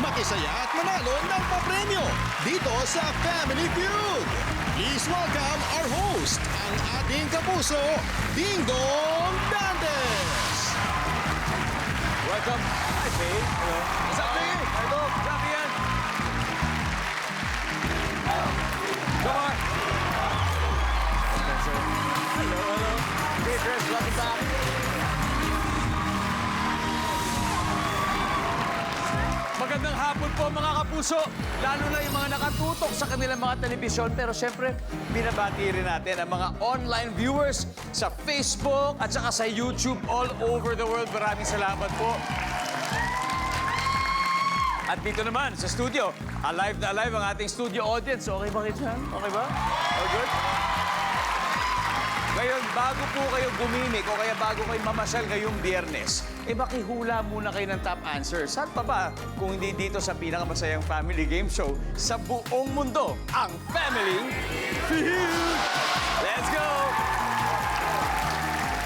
makisaya at manalo ng papremyo dito sa Family Feud. Please welcome our host, ang ating kapuso, Ding Dong Dantes. Welcome. Hi, Faye. Hello. What's up, Faye? Hello. What's up, Ian? Come on. Hello, hello. Hey, Chris. Welcome back. Magandang hapon po, mga kapuso. Lalo na yung mga nakatutok sa kanilang mga telebisyon. Pero syempre, binabati rin natin ang mga online viewers sa Facebook at saka sa YouTube all over the world. Maraming salamat po. At dito naman sa studio, alive na alive ang ating studio audience. Okay ba kayo dyan? Okay ba? All good? Ngayon, bago po kayo gumimik o kaya bago kayo mamasyal ngayong Biyernes, makihula muna kayo ng top answer. Saan pa ba kung hindi dito sa pinakamasayang family game show sa buong mundo, ang Family Feud! Let's go!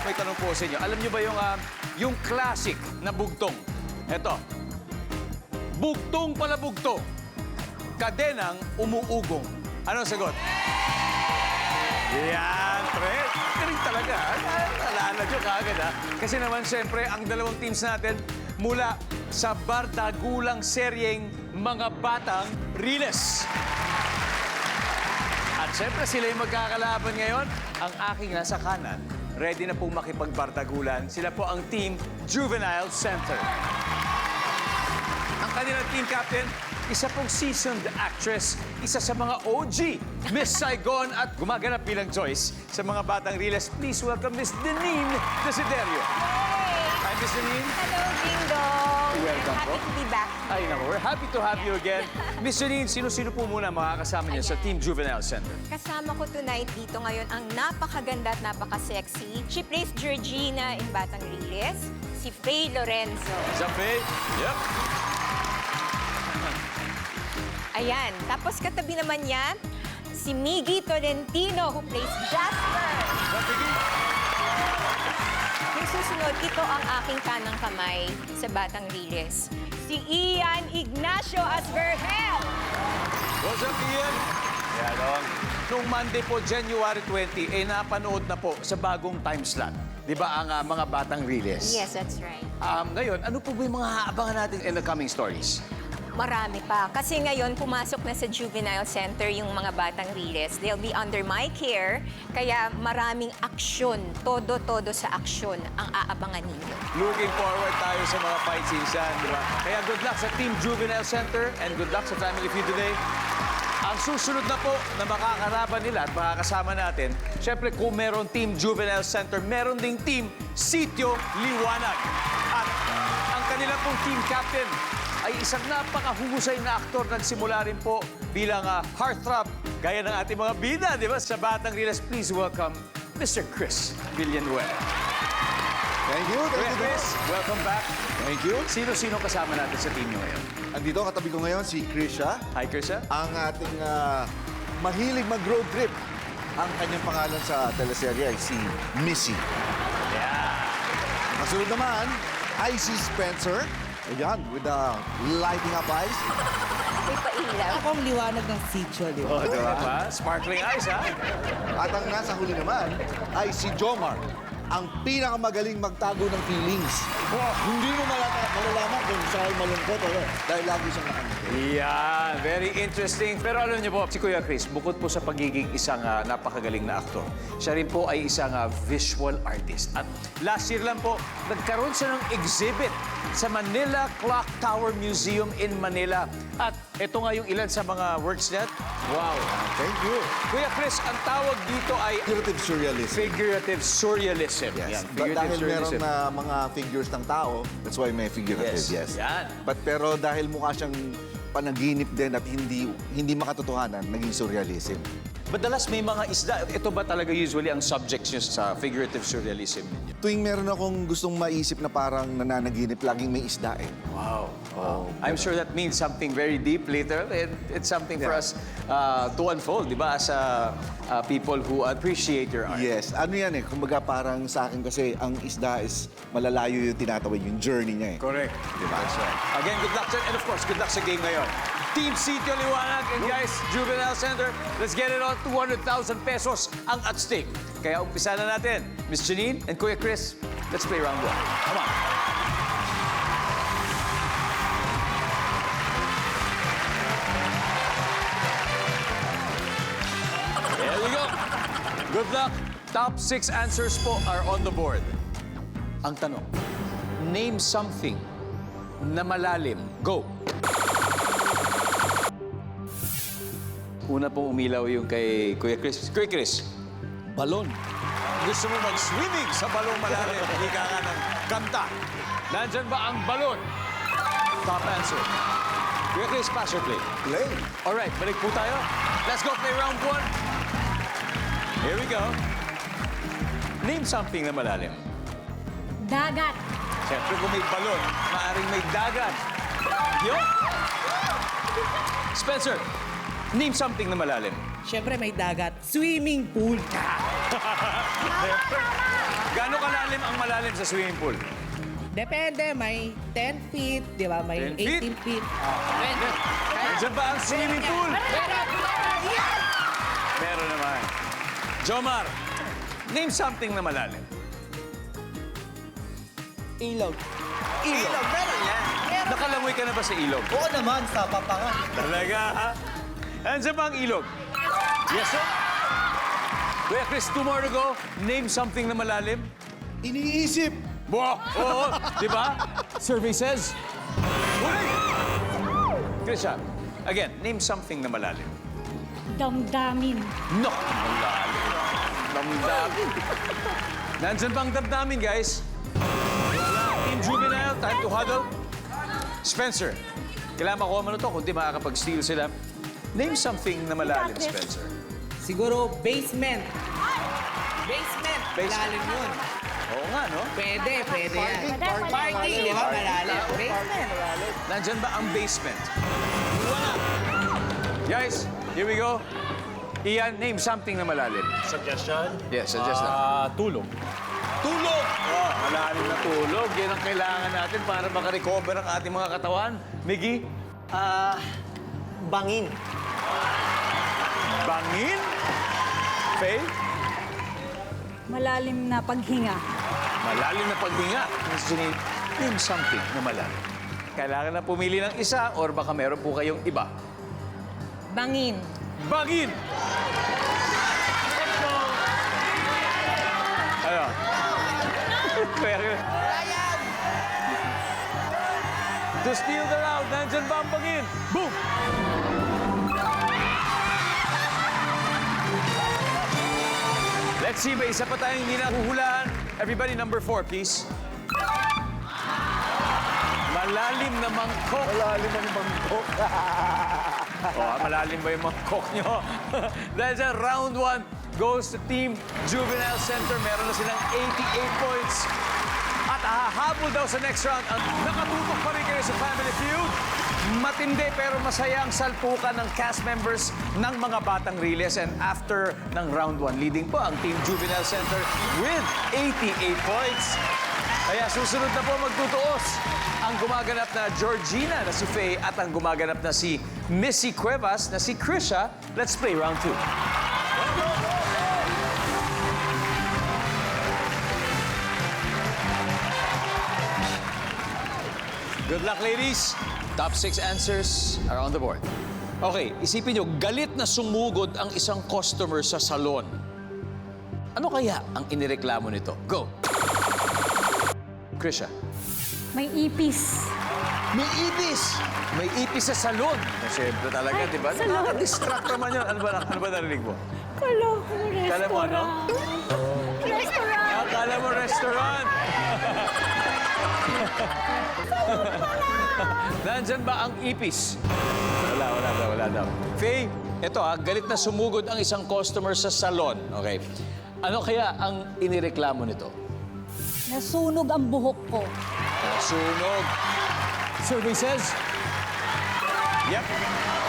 May tanong po sa inyo. Alam niyo ba yung classic na bugtong? Eto. Bugtong pala bugtong. Kadenang umuugong. Ano ang sagot? Yan, pre. Galing talaga. Alala nyo kagad, ha? Kasi naman, siyempre, ang dalawang teams natin mula sa bardagulang seryeng Mga Batang Riles. At siyempre, sila yung magkakalaban ngayon. Ang aking nasa kanan, ready na pong makipagbardagulan. Sila po ang Team Juvenile Center. Ang kanilang team captain, isa pong seasoned actress, isa sa mga OG, Miss Saigon at gumaganap bilang Joyce sa Mga Batang Riles. Please welcome Miss Denine Desiderio. Hi, Miss Denine. Hello, Ding Dong. Welcome Happy po. to be back. Ay, naku, we're happy to have you again. Miss Denine, sino-sino po muna makakasama niyo sa Team Juvenile Center? Kasama ko tonight dito ngayon ang napakaganda at napaka-sexy. She plays Georgina in Batang Riles, si Faye Lorenzo. Is that Faye? Yep. Ayan. Tapos katabi naman niya, si Miggy Tolentino who plays Jasper. Yung susunod, ito ang aking kanang kamay sa Batang Riles. Si Ian Ignacio Asvergel. What's up, Ian? Yeah, dong. Noong Monday po, January 20, napanood na po sa bagong time slot. Di ba ang Mga Batang Riles? Yes, that's right. Ngayon, ano po ba yung mga aabangan natin in the coming stories? Marami pa. Kasi ngayon, pumasok na sa Juvenile Center yung Mga Batang Riles. They'll be under my care. Kaya maraming aksyon, todo-todo sa aksyon ang aabangan ninyo. Looking forward tayo sa mga fight scenes yan, di ba? Kaya good luck sa Team Juvenile Center and good luck sa Family Feud today. Ang susunod na po na makakaraban nila at makakasama natin, syempre kung meron Team Juvenile Center, meron ding Team Sitio Liwanag. At ang kanila pong team captain ay isang napakahusay na aktor. Nagsimula rin po bilang heartthrob, gaya ng ating mga bida, di ba? Sa Batang Riles, please welcome Mr. Chris Villanueva. Thank you, Chris, welcome back. Thank you. Sino-sino kasama natin sa team nyo ngayon? Andito katabi ko ngayon si Krisha, Hi, Chris. ang ating mahilig mag-road trip. Ang kanyang pangalan sa teleserye ay si Missy. Yeah. Kasunod naman, Icy Spencer. Ayan, with the lighting up eyes. May pailaw. Ako ang liwanag ng sitio, di Oh, ba? di ba? Sparkling eyes, ha? At ang nasa huli naman ay si Jomar, ang pinakamagaling magtago ng feelings. Hindi mo malalaman kung siya ay malungkot o dahil lagi siyang nakangiti. Yan, very interesting. Pero alam niyo po, si Kuya Chris, bukod po sa pagiging isang napakagaling na aktor, siya rin po ay isang visual artist. At last year lang po, nagkaroon siya ng exhibit sa Manila Clock Tower Museum in Manila. At ito nga yung ilan sa mga works niya. Wow. Thank you. Kuya Chris, ang tawag dito ay Figurative surrealism. figurative surrealism. Yes. Yan, But figurative dahil meron surrealism. na mga figures ng tao, that's why may figurative, yes. Yan. Pero dahil mukha siyang panaginip din at hindi makatotohanan, naging surrealism. Madalas may mga isda. Ito ba talaga usually ang subjects nyo sa figurative surrealism ninyo? Tuwing meron akong gustong maisip na parang nananaginip, laging may isda eh. Wow. I'm sure that means something very deep later. It's something for us to unfold, di ba? As people who appreciate your art. Yes, ano yan eh, kumbaga parang sa akin kasi ang isda is malalayo yung tinatawid, yung journey niya eh. Correct. Diba? That's right. Again, good luck and of course, good luck sa game ngayon. Team Sitio Liwanag and guys, Juvenile Center, let's get it on. 200,000 pesos ang at stake. Kaya umpisa na natin. Miss Janine and Kuya Chris, let's play round one. Come on. There we go. Good luck. Top 6 answers po are on the board. Ang tanong, name something na malalim. Go. Una pong umilaw yung kay Kuya Chris. Kuya Chris, balon. Gusto mo mag-swimming sa balong malalim. Hindi ka nga ng kanta. Nandyan ba ang balon? Top answer. Kuya Chris, pass or play? Play. Alright, balik po tayo. Let's go play round one. Here we go. Name something na malalim. Dagat. Siyempre kung may balon, maaring may dagat. Yo! Spencer, name something na malalim. Siyempre may dagat. Swimming pool. Gano'ng kalalim ang malalim sa swimming pool? Depende, may 10 feet, di ba? May 10 feet? 18 feet. Nandiyan ba ang swimming pool? Meron naman. Jomar, name something na malalim. Ilog. Ilog. Meron yan. Nakalangoy ka na ba sa ilog? Oo naman, sa papangan. Talaga, ha? Nandiyan ba ang ilog? Yes, sir. Kuya Chris, 2 more to go. Name something na malalim. Iniisip. Wow! Oo, di ba? Survey says. Krisha, again, name something na malalim. Damdamin. No! Malalim. Damdamin. Nandyan bang damdamin, guys? Team Juvenile, time to huddle. Spencer, kailangan makuha mo na to, kundi makakapag-steal sila. Name something na malalim, Spencer. Siguro basement. Basement. Malalim yun. Oo nga, no? Pwede yan. Parking, di ba? Malalim. Basement. Nandyan ba ang basement? Wala. Guys, here we go. Ian, name something na malalim. Suggestion? Yes, suggest na. Tulog. Tulog! Oh, malalim na tulog. Yan ang kailangan natin para makarecover ang ating mga katawan. Miggy? Bangin. Bangin? Faye? Malalim na paghinga. Malalim na paghinga. Miss Janine, name something na malalim. Kailangan na pumili ng isa or baka meron po kayong iba. Bangin. Bangin! Ano? To steal the round, nandyan ba ang bangin? Boom! Let's see, may isa pa tayong hindi nahuhulaan. Everybody, number 4, please. Malalim na mangkok. Malalim ang bangkok. Malalim ba yung mangkok nyo? Dahil sa round 1 goes to Team Juvenile Center. Meron na silang 88 points. At hahabol daw sa next round. Ang nakatutok pa rin kayo sa Family Feud. Matindi pero masaya ang salpukan ng cast members ng mga Batang Riles. And after ng round 1, leading po ang Team Juvenile Center with 88 points. Kaya susunod na po magtutuos ang gumaganap na Georgina na si Faye at ang gumaganap na si Missy Cuevas na si Krisha. Let's play round 2. Good luck, ladies. Top 6 answers are on the board. Okay, isipin nyo, galit na sumugod ang isang customer sa salon. Ano kaya ang inireklamo nito? Go! Krisha. May ipis. May ipis! May ipis sa salon. Siyempre talaga, di ba? salon. Nakaka-distract naman yun. Ano ba narinig mo? Kala ko restaurant. Kala mo ano? Restaurant. Akala mo restaurant. Nandyan ba ang ipis? Wala daw. Faye, Ito galit na sumugod ang isang customer sa salon. Okay. Ano kaya ang inireklamo nito? Nasunog ang buhok ko. Nasunog. Survey says? Yep.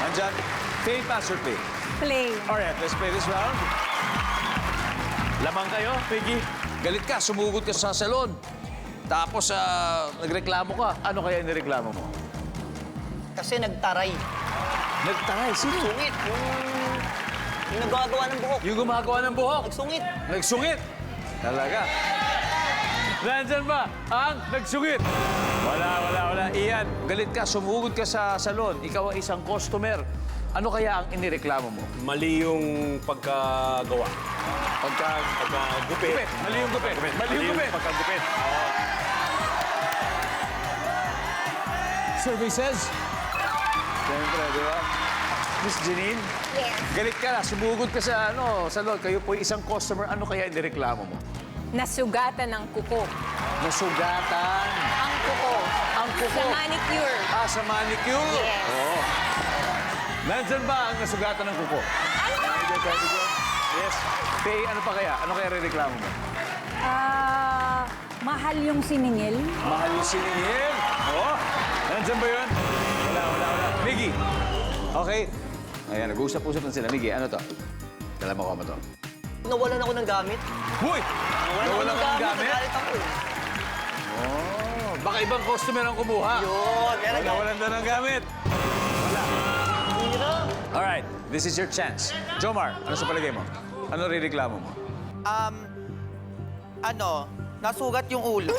Andyan. Play, pass, or play? Play. Alright, let's play this round. Lamang kayo, Piggy. Galit ka, sumugod ka sa salon. Tapos, nagreklamo ka. Ano kaya inireklamo mo? Kasi nagtaray. Nagtaray. Sino? Sungit. Yung nagagawa ng buhok. Yung gumagawa ng buhok. Nagsungit. Nagsungit. Talaga. Nandyan ba ang nagsungit? Wala. Ian, galit ka, sumugod ka sa salon. Ikaw ay isang customer. Ano kaya ang inireklamo mo? Mali yung pagkagawa. Pagkagupit. Mali yung gupit. Mali yung gupit. Pagkagupit. Survey says? Siyempre, di ba? Miss Janine? Yes. Galit ka na, sumugod ka sa salon. Kayo po isang customer. Ano kaya inireklamo mo? Nasugatan ng kuko. Nasugatan. Ang kuko. Ang kuko. Sa manicure. Sa manicure? Yes. Oo. Nandyan ba ang nasugatan ng kuko? Yes. Faye, ano pa kaya? Ano kaya rereklamo mo? Mahal yung siningil. Mahal yung siningil. Oo. Nandyan ba yun? Wala. Miggy. Okay. Ayan, nag-uusap-usap na sila. Miggy, ano to? Dala mo to. Nawalan ako ng gamit. Huy! Nawala ka ng gamit? Nagalit ako eh. Oh, baka ibang customer ang kumuha. Yun, meron ka. Nawalan na ng gamit. Alright, this is your chance. Jomar, ano sa palagay mo? Ano rireklamo mo? Nasugat yung ulo.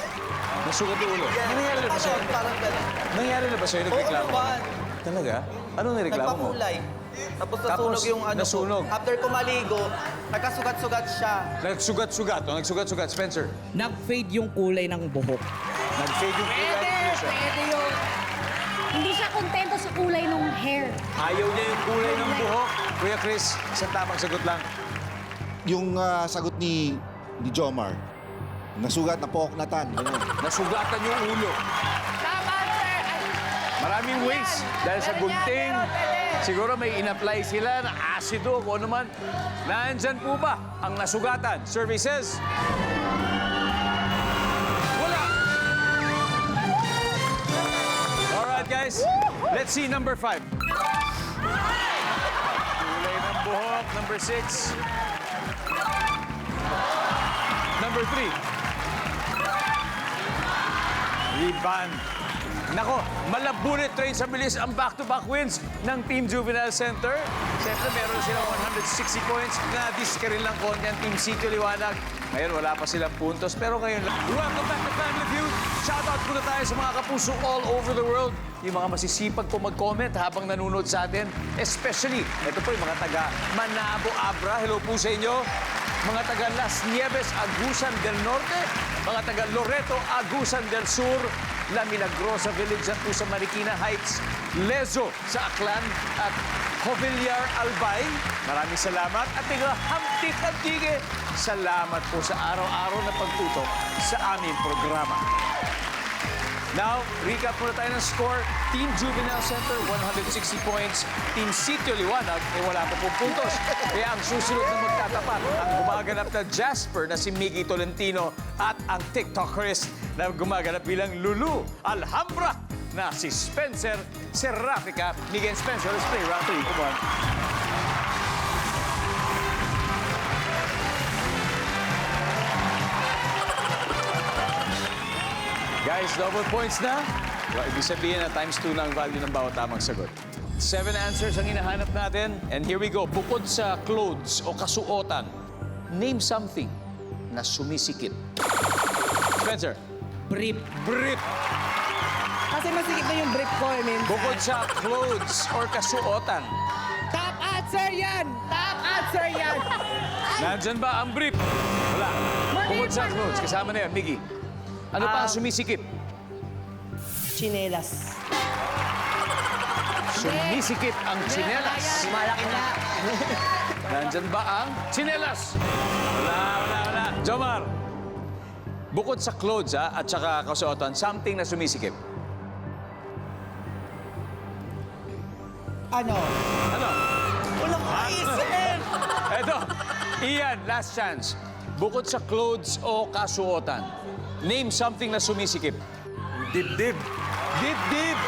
Nasugat yung ulo. Nangyari na ba sa'yo? Parang gano'n. Nangyari na ba sa'yo? Nagreklamo Oo ka? naman. Talaga? Anong nireklamo mo? Nagpakulay. Tapos Tapos, nasunog yung ano nasunog. ko. After ko maligo, nagkasugat-sugat siya. Nagsugat-sugat. O, nagsugat-sugat. Spencer, Nag-fade yung kulay ng buhok. nag-fade yung kulay. Pwede yun. Hindi siya kontento sa kulay ng hair. Ayaw niya yung kulay ng buhok. Kuya Chris, isang tamang sagot lang. Yung sagot ni Jomar, nasugat na pooknatan. Ganun. Nasugatan yung ulo. Maraming ways. Dahil sa gunting, siguro may in-apply sila na asido, kung ano man. Nandyan po ba ang nasugatan? Survey says... Wala! Alright, guys. Let's see number 5. Kulay ng buhok. Number 6. Number 3. Rebound. Nako, malabunit train sa bilis ang back-to-back wins ng Team Juvenile Center. Siyempre, meron silang 160 points. Na-disca rin lang konti ang Team Sitio Liwanag. Ngayon, wala pa silang puntos. Pero ngayon, welcome back to Family Feud. Shoutout muna tayo sa mga kapuso all over the world. Yung mga masisipag po mag-comment habang nanonood sa atin. Especially, ito po yung mga taga Manabo Abra. Hello po sa inyo. Mga taga Las Nieves, Agusan del Norte. Mga taga Loreto, Agusan del Sur. La Milagrosa Village at po sa Marikina Heights, Lezo sa Aklan at Jovillar Albay. Maraming salamat at taga Hamtik Antique. Salamat po sa araw-araw na pagtutok sa aming programa. Now, recap muna tayo ng score. Team Juvenile Center, 160 points. Team Sitio Liwanag, wala pa pong puntos. Kaya ang susunod na magtatapat, ang gumaganap na Jasper na si Miggy Tolentino at ang TikTokerist na gumaganap bilang Lulu Alhambra na si Spencer Serrafica. Miggy and Spencer, let's play round 3. Come on. Guys, double points na. Well, ibig sabihin na times 2 na ang value ng bawat tamang sagot. 7 answers ang hinahanap natin. And here we go. Bukod sa clothes o kasuotan, name something na sumisikip. Spencer. Brief. Brief. Kasi masikip na yung brief ko, I mean. Bukod sa clothes or kasuotan, Top answer yan! Top answer yan! nandyan ba ang brief? Wala. Bukod sa clothes, kasama na yan, Miggy. Ano pa ang sumisikip? Chinelas. Sumisikip ang tsinelas. Malaki na. Nandyan ba ang tsinelas? Wala. Jomar, bukod sa clothes at saka kasuotan, something na sumisikip. Ano? Ano? Walang Eto, Ian, last chance. Bukod sa clothes o kasuotan, name something na sumisikip. Dibdib. Dibdib!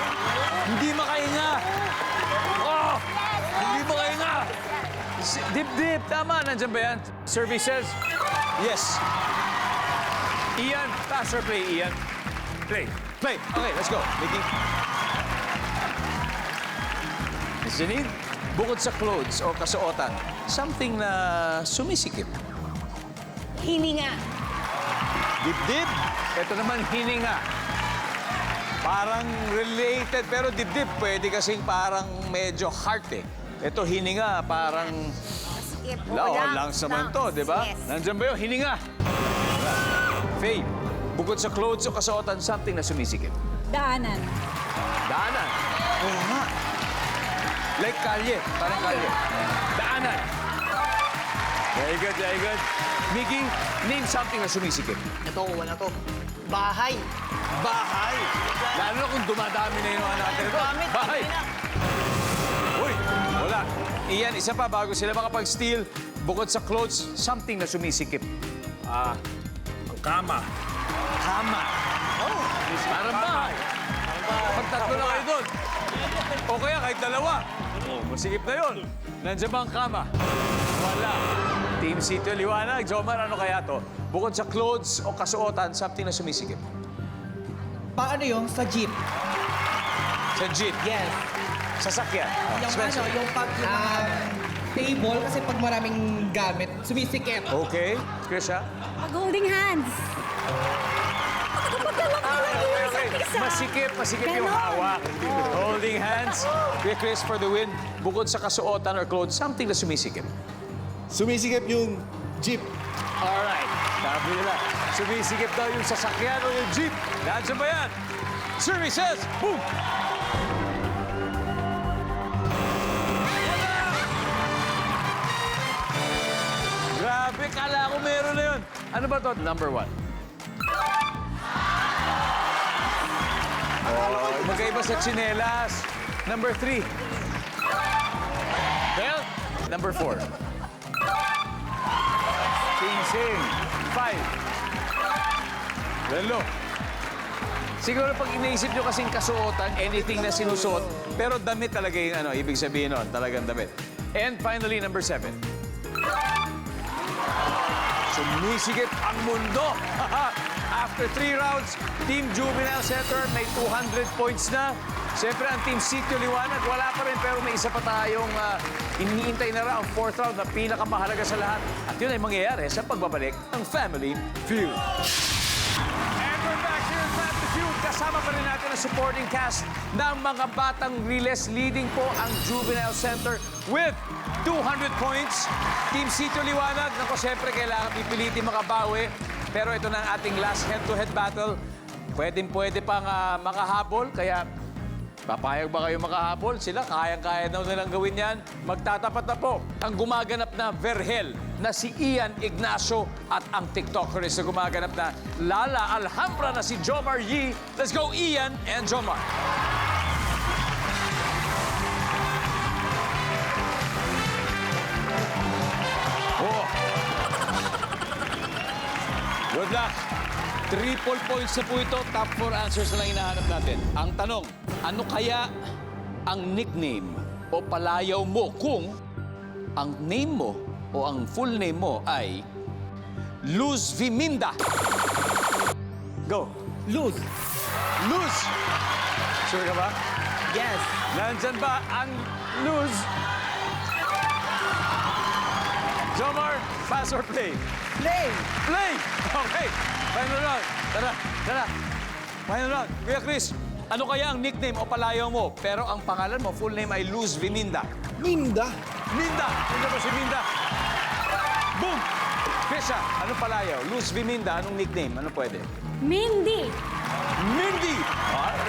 Hindi makahinga! Oh! Hindi makahinga! Dibdib! Tama, nandyan ba yan? Services? Yes. Ian, pass or play, Ian? Play. Play. Okay, let's go. Mickey. Miss Janine, bukod sa clothes o kasuotan, something na sumisikip. Hininga. Dibdib. Ito naman, hininga. Parang related, pero dibdib pwede kasing parang medyo heart eh. Ito, hininga, parang... Skip. Lungs naman to, di ba? Yes. Nandiyan ba yun? Hininga. Faye, bukod sa clothes o kasuotan, something na sumisikip. Daanan. Daanan. Oo nga. Like kalye. Parang kalye. Daanan. Very good, very good. Mickey, name something na sumisikip. Ito, wala to. Bahay. Bahay. Lalo na kung dumadami na yung mga natin. Dami, Bahay. dami na. Uy, wala. Iyan, isa pa bago sila makapag-steal. Bukod sa clothes, something na sumisikip. Ang kama. Kama. Oh, parang bahay. Pagtatlo na kayo doon. O kaya kahit dalawa. Oh, masikip na yun. Nandiyan ba ang kama? Wala. Team Sitio Liwanag. Jomar, ano kaya to? Bukod sa clothes o kasuotan, something na sumisikip. Paano yung sa jeep? Sa jeep. Yes. Sasakyan. Yung Spencer. ano, yung pag table, kasi pag maraming gamit, sumisikip. Okay. Krisha? Mag-holding hands. Masikip yung hawak. Holding hands. Kuya Chris for the win. Bukod sa kasuotan or clothes, something na sumisikip. Sumisikip yung jeep. Alright. Sabi nila, sumisikip daw yung sasakyan o yung jeep. Nandiyan ba yan? Services! Boom! Grabe, kala ko meron na yun. Ano ba to? Number 1. Oh, magkaiba sa tsinelas. Number 3. Belt. Number 4. Sing-sing. 5. Lalo. Siguro pag iniisip nyo kasing kasuotan, anything na sinusuot, pero damit talaga yung ano, ibig sabihin nun, talagang damit. And finally, number 7. Sumisikip ang mundo. After 3 rounds, Team Juvenile Center may 200 points na. Siyempre, ang Team Sitio Liwanag, wala pa rin, pero may isa pa tayong iniintay na round, 4th round, na pinakamahalaga sa lahat. At yun ay mangyayari sa pagbabalik ng Family Feud. And we're back here in Family Feud. Kasama pa rin natin ang supporting cast ng mga batang Riles. Leading po ang Juvenile Center with 200 points. Team Sitio Liwanag, naku, siyempre kailangan pipilitin makabawi. Pero ito na ang ating last head-to-head battle. Pwedeng-pwede pang makahabol, kaya papayag ba kayo makahabol? Sila, kayang-kaya daw nilang gawin yan. Magtatapat na po ang gumaganap na Verhel na si Ian Ignacio at ang TikTokeris na gumaganap na Lala Alhambra na si Jomar Yee. Let's go, Ian and Jomar. Oh. Good luck. Triple points na po ito. Top 4 answers na lang hinahanap natin. Ang tanong, ano kaya ang nickname o palayaw mo kung ang name mo o ang full name mo ay Luz Viminda? Go. Luz. Luz! Sure ka ba? Yes. Nandyan ba ang Luz? Jomar, pass or play? Play. Play! Okay. Final round. Tara. Final round. Kuya Chris, ano kaya ang nickname o palayaw mo? Pero ang pangalan mo, full name ay Luz Viminda. Minda. Minda! Sino ba si Minda? Boom! Krisha, anong palayaw? Luz Viminda, anong nickname? Ano pwede? Mindy. Mindy!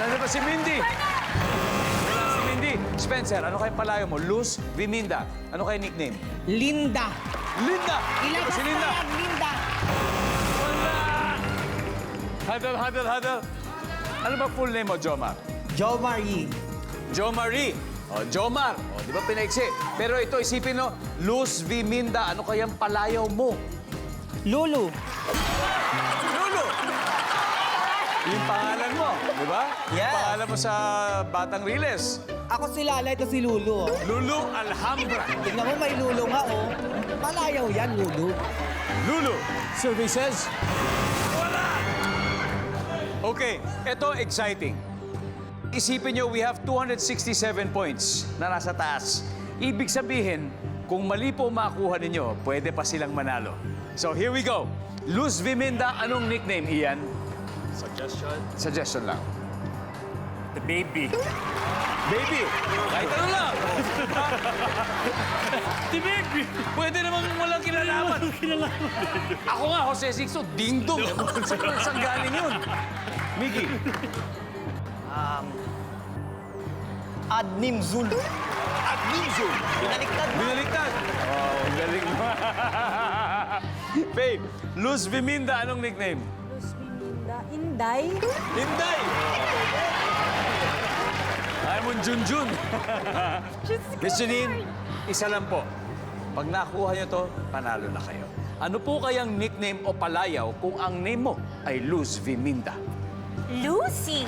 Ano ba si Mindy? Wala si Mindy. Spencer, ano kaya palayaw mo? Luz Viminda. Ano kaya nickname? Linda. Linda! Ilagay Si Linda! sa Linda. Wala! Huddle. Ano ba full name mo, Jomar? Jo Marie. Jo Marie. Jomar. Di ba pinaiksi? Pero ito, isipin no, Luz V. Minda, ano kayang palayaw mo? Lulu. Lulu! Yung pangalan mo, di ba? Yung Yeah. pangalan mo sa Batang Riles. Ako si Lala, ito si Lulu. Oh. Lulu Alhambra. Tignan mo, may Lulu nga, oh. Palayaw yan, Lulu. Lulu. Survey says... Wala! Okay, ito exciting. Isipin nyo, we have 267 points na nasa taas. Ibig sabihin, kung mali po makuha ninyo, pwede pa silang manalo. So here we go. Luz Viminda, anong nickname, Ian? Suggestion? Suggestion lang. The baby. Baby! Kahit ano lang! The baby! Pwede namang walang kinalaman. Ako nga, Jose Sixto, ding-dong. Saan galing yun? Miggy. Adnim Zul. Adminzul. Binaliktad. Binaliktad. Oh, ang galing mo. Babe, Luz Viminda, anong nickname? Inday. Inday! Ay mong Junjun. Miss Janine, isa lang po. Pag nakuha niyo to, panalo na kayo. Ano po kayang nickname o palayaw kung ang name mo ay Luz Viminda? Lucy.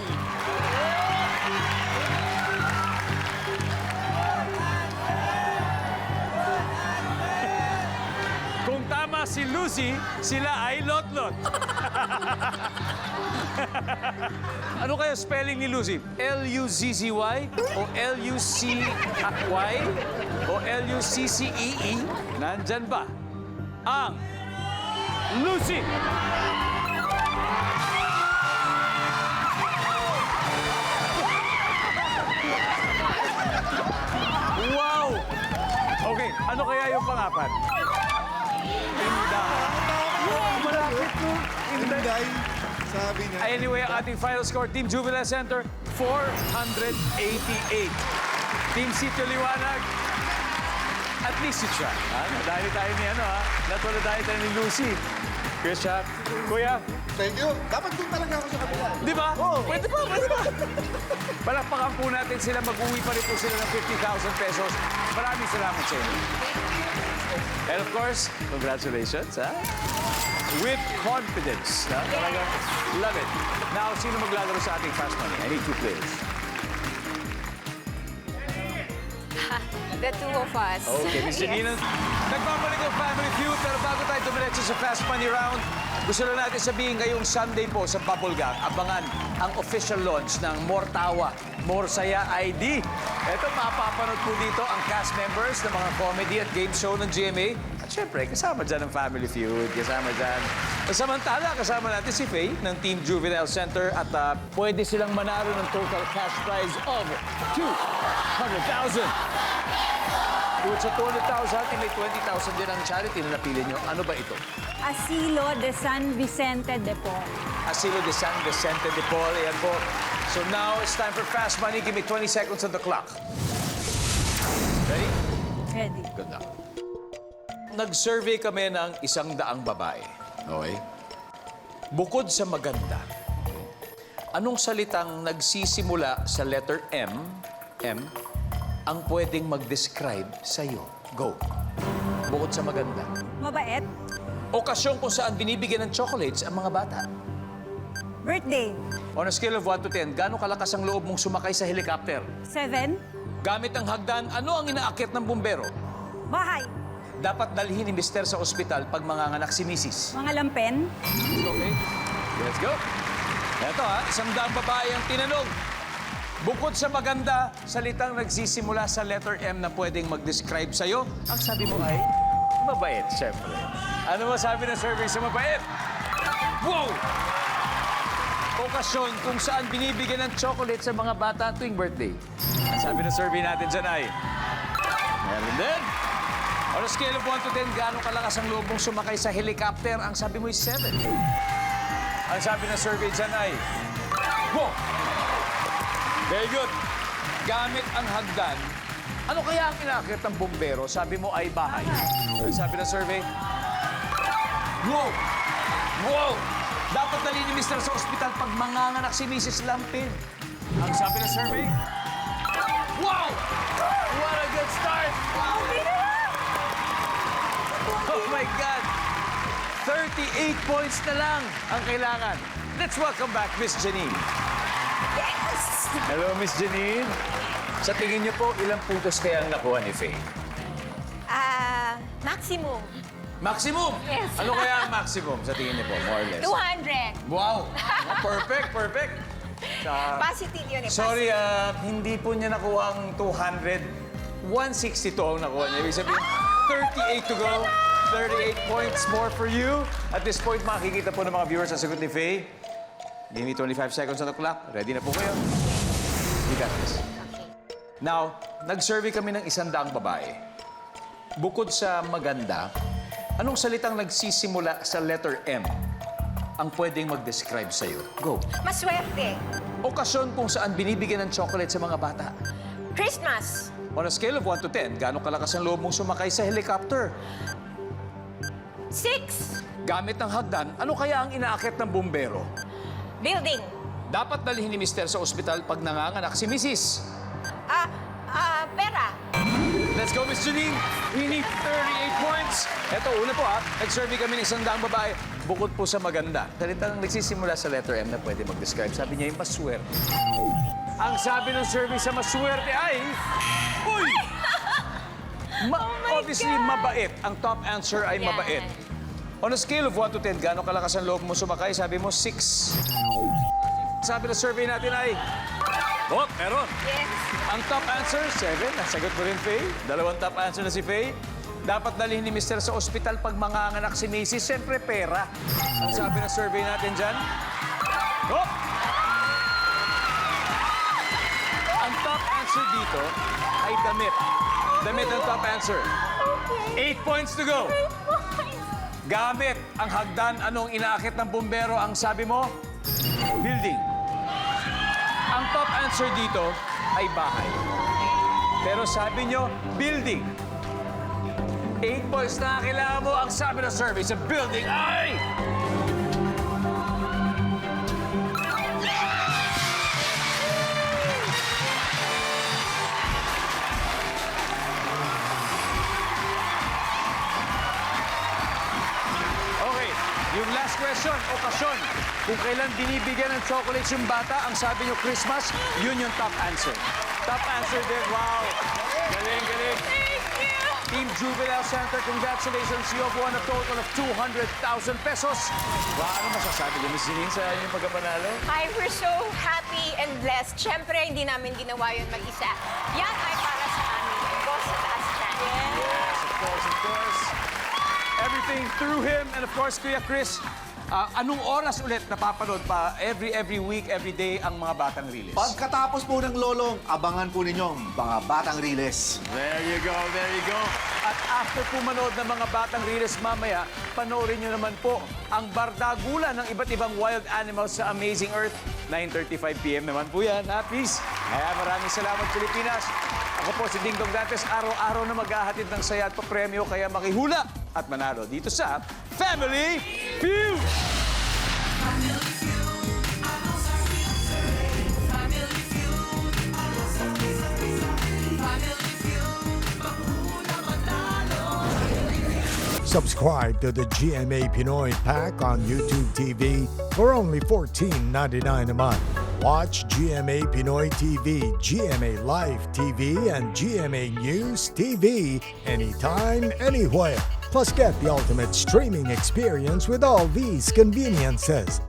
Kung tama si Lucy, sila ay Lotlot. Ano kaya spelling ni Lucy? L-U-Z-Z-Y o L-U-C-Y o L-U-C-C-E-E? Nandyan ba ang Lucy? Wow! Okay, ano kaya yung pangapat? Inday, sabi niya. Anyway, ang ating final score, Team Juvenile Center, 488. Team Sitio Liwanag, at least you try. Nadali tayo ni Natulad tayo ni Lucy. Kuya, Kuya, Thank you. Dapat doon talaga ako sa kabila. di ba? Oo. Pwede ba? Palakpakan po natin sila, mag-uwi pa rin po sila ng 50,000 pesos. Maraming salamat sa inyo. And of course, congratulations, ha? With confidence. Talagang love it. Now, sino maglalaro sa ating Fast Money? I need 2 players. The two of us. Okay, Miss Janina. Nagbabalik ang Family Feud, pero bago tayo dumiretso sa Fast Money Round, gusto lang natin sabihin ngayong Sunday po sa Bubble Gang, abangan ang official launch ng More Tawa, More Saya ID. Ito, mapapanood po dito ang cast members ng mga comedy at game show ng GMA. At syempre, kasama dyan ang Family Feud, kasama dyan. Samantala, kasama natin si Faye ng Team Juvenile Center at pwede silang manalo ng total cash prize of 200,000. Bukod sa 200,000, may 20,000 din ang charity na napili nyo. Ano ba ito? Asilo de San Vicente de Paul. Asilo de San Vicente de Paul. Ayan po. So now, it's time for Fast Money. Give me 20 seconds on the clock. Ready? Ready. Good luck. Nag-survey kami ng 100 babae. Okay? Bukod sa maganda, anong salitang nagsisimula sa letter M, ang pwedeng mag-describe sa'yo? Go. Bukod sa maganda. Mabait. Okasyon kung saan binibigyan ng chocolates ang mga bata. Birthday. On a scale of 1 to 10, gaano kalakas ang loob mong sumakay sa helicopter? 7. Gamit ang hagdan, ano ang inaakyat ng bumbero? Bahay. Dapat dalhin ni Mister sa ospital pag manganganak si Mrs. Mga lampen. Okay? Let's go. Eto 100 babae ang tinanong. Bukod sa maganda, salitang nagsisimula sa letter M na pwedeng mag-describe sa'yo, ang sabi mo ay mabait, syempre. Ano masabi ng survey sa mabait? Wow! Okasyon kung saan binibigyan ng chocolate sa mga bata tuwing birthday. Ang sabi ng survey natin dyan ay... Meron din. On a scale of 1 to 10, gaano kalakas ang loob mong sumakay sa helicopter? Ang sabi mo ay 7. Ang sabi ng survey dyan ay... Wow! Very good. Gamit ang hagdan, ano kaya ang inaakyat ng bumbero? Sabi mo ay bahay. Ang sabi ng survey... Wow! Wow! Dapat dali ni Mister sa ospital pag manganganak si Mrs. Lampin. Ang sabi ng survey... Wow! 38 points na lang ang kailangan. Let's welcome back Miss Janine. Yes! Hello, Miss Janine. Sa tingin niyo po, ilang puntos kaya ang nakuha ni Faye? Maximum. Maximum? Yes. Ano kaya ang maximum sa tingin niyo po, more or less? 200. Wow! Perfect, perfect. Positive yun eh. Sorry, hindi po niya nakuha ang 200. 162 ang nakuha niya. Ibig sabihin, 38 to go. 38 points more for you. At this point, makikita po ng mga viewers ang sagot ni Faye. Give me 25 seconds on the clock. Ready na po kayo? You got this. Now, nag-survey kami ng 100 babae. Bukod sa maganda, anong salitang nagsisimula sa letter M ang pwedeng mag-describe sa'yo? Go. Maswerte. Okasyon kung saan binibigyan ng chocolate sa mga bata. Christmas. On a scale of 1 to 10, gaano kalakas ang loob mong sumakay sa helicopter? 6. Gamit ng hagdan, ano kaya ang inaakit ng bumbero? Building. Dapat dalhin ni Mister sa ospital pag nanganganak si Mrs. Pera. Let's go, Miss Janine. We need 38 points. Eto, una po nag-survey kami ng 100 babae. Bukod po sa maganda. Salitang nagsisimula sa letter M na pwede mag-describe. Sabi niya yung maswerte. Ang sabi ng survey sa maswerte ay... Uy! Obviously, mabait. Ang top answer ay Yan. mabait. On a scale of 1 to 10, gaano kalakas ang loob mo sumakay? Sabi mo, 6. Sabi ng survey natin ay... Oh, meron. Yes. Ang top answer, 7. Nasagot mo rin, Faye. 2 top answer na si Faye. Dapat dalhin ni Mister sa ospital pag manganganak si Macy's. Siyempre, pera. Ang sabi ng survey natin dyan. Oh! Ang top answer dito ay damit. Damit ang top answer. 8 points to go. Gamit ang hagdan. Anong inaakit ng bumbero? Ang sabi mo? Building. Ang top answer dito ay bahay. Pero sabi nyo, building. 8 points na kailangan mo. Ang sabi ng survey sa building ay... Okay, yung last question, okasyon. Kung kailan binibigyan ng chocolates yung bata, ang sabi nyo Christmas, yun yung top answer. Top answer din. Wow. Galing, galing. Team Juvenile Center, congratulations. You have won a total of 200,000 pesos. Wow, ano masasabi niyo, Miss Janine, sa inyong pagkapanalo? Hi, we're so happy and blessed. Siyempre, hindi namin ginawa yun mag-isa. Yan ay para sa amin. Boss sa taas dyan. Yes, of course, of course. Everything through him. And of course, Kuya Chris, anong oras ulit napapanood pa every week, every day ang mga Batang Riles? Pagkatapos po ng lolong, abangan po ninyo ang mga Batang Riles. There you go, there you go. At after po manood ng mga Batang Riles mamaya, panoorin nyo naman po ang bardagulan ng iba't ibang wild animals sa Amazing Earth. 9:35 p.m. naman po yan, ha, please? Kaya maraming salamat, Pilipinas. Ako po si Dingdong Dantes, araw-araw na maghahatid ng saya at papremyo, kaya makihula at manalo dito sa Family Feud! Subscribe to the GMA Pinoy Pack on YouTube TV for only $14.99 a month. Watch GMA Pinoy TV, GMA Live TV, and GMA News TV anytime, anywhere. Plus, get the ultimate streaming experience with all these conveniences.